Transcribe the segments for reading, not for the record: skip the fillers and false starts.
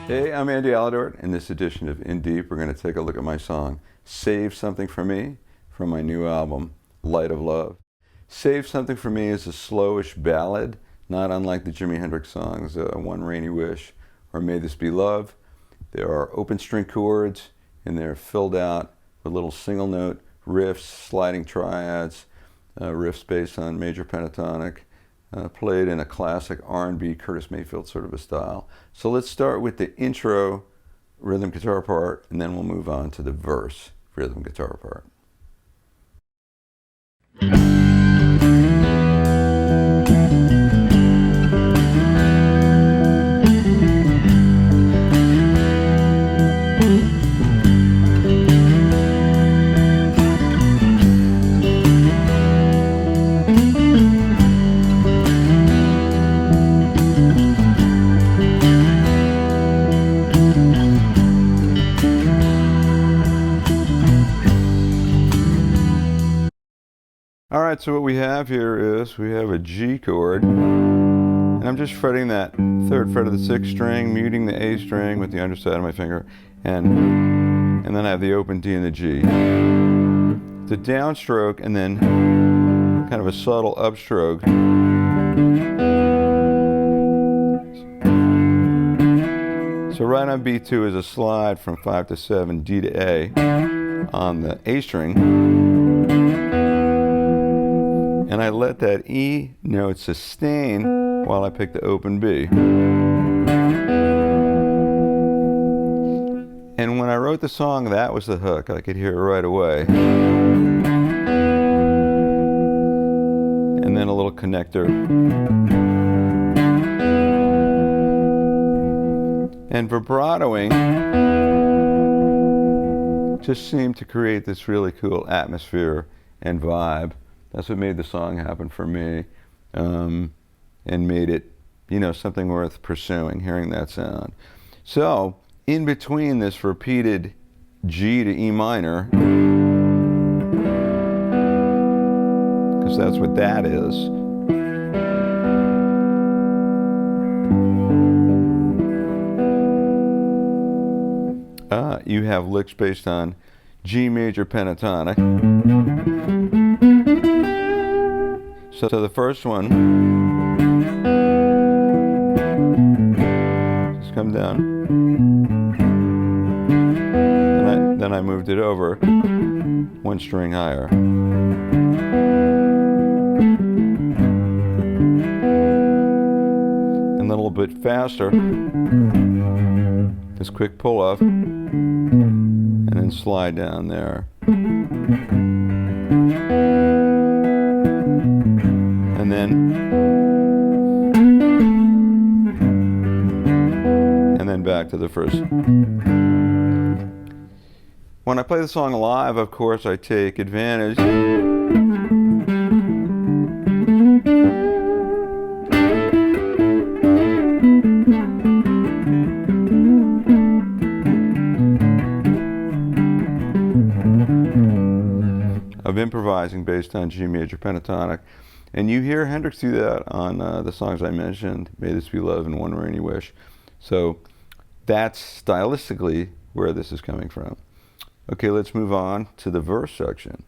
Hey, I'm Andy Aledort. In this edition of In Deep, we're going to take a look at my song, Save Something For Me, from my new album, Light of Love. Save Something For Me is a slowish ballad, not unlike the Jimi Hendrix songs, One Rainy Wish or May This Be Love. There are open string chords, and they're filled out with little single note riffs, sliding triads, riffs based on major pentatonic, played in a classic R&B Curtis Mayfield sort of a style. So let's start with the intro rhythm guitar part, and then we'll move on to the verse rhythm guitar part. All right, so what we have here is we have a G chord, and I'm just fretting that third fret of the sixth string, muting the A string with the underside of my finger, and then I have the open D and the G. It's a downstroke and then kind of a subtle upstroke. So right on B2 is a slide from 5 to 7, D to A on the A string. And I let that E note sustain while I pick the open B. And when I wrote the song, that was the hook. I could hear it right away. And then a little connector. And vibratoing just seemed to create this really cool atmosphere and vibe. That's what made the song happen for me, and made it, you know, something worth pursuing, hearing that sound. So, in between this repeated G to E minor, because that's what that is, you have licks based on G major pentatonic. So the first one, just come down. Then I moved it over one string higher. And a little bit faster. This quick pull up, and then slide down there. And then back to the first. When I play the song live, of course, I take advantage of improvising based on G major pentatonic. And you hear Hendrix do that on the songs I mentioned, May This Be Love and One Rainy Wish. So that's stylistically where this is coming from. Okay, let's move on to the verse section.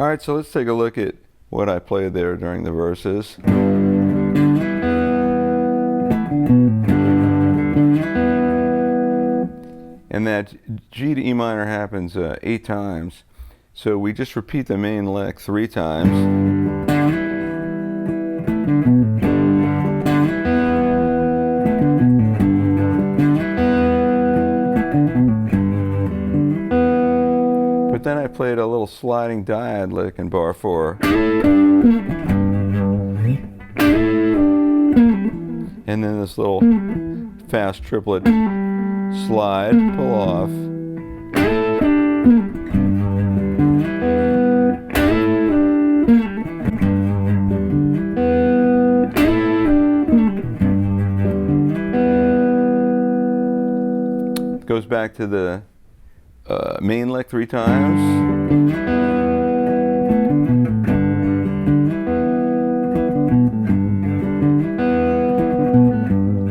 All right, so let's take a look at what I played there during the verses. And that G to E minor happens 8 times. So we just repeat the main lick 3 times. But then I played a little sliding dyad lick in bar 4. And then this little fast triplet slide, pull off. Goes back to the main lick 3 times.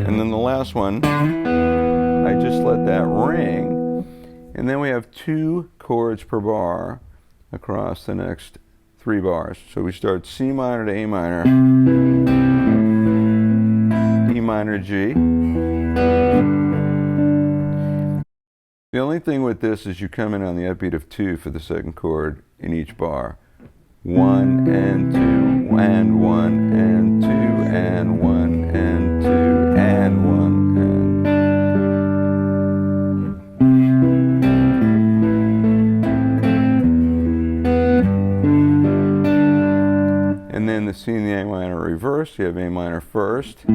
And then the last one, I just let that ring. And then we have 2 chords per bar across the next 3 bars. So we start C minor to A minor, E minor to G. The only thing with this is you come in on the upbeat of 2 for the second chord in each bar. 1 and 2 and 1 and 2 and 1 and 2 and 1 and then the C and the A minor reversed. You have A minor first. A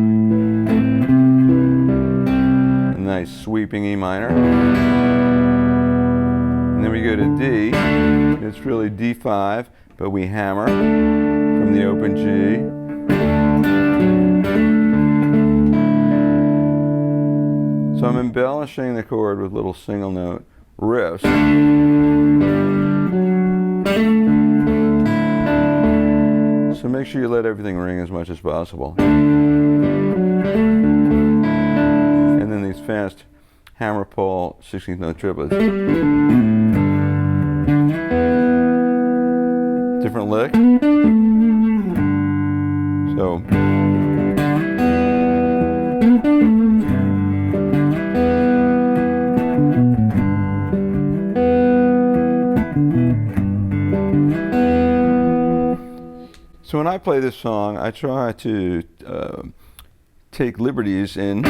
nice sweeping E minor. And then we go to D. It's really D5, but we hammer from the open G. So I'm embellishing the chord with little single note riffs. So make sure you let everything ring as much as possible. And then these fast hammer pull 16th note triplets. Different lick. So when I play this song, I try to take liberties in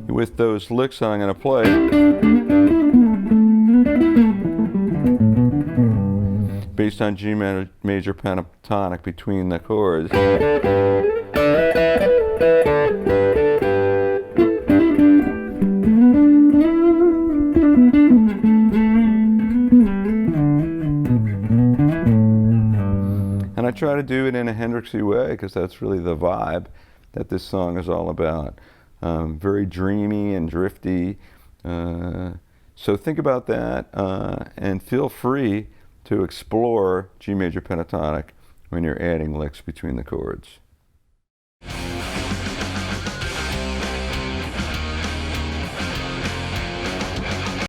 with those licks that I'm going to play. Based on G major pentatonic between the chords. And I try to do it in a Hendrixy way because that's really the vibe that this song is all about. Very dreamy and drifty. So think about that and feel free to explore G major pentatonic when you're adding licks between the chords.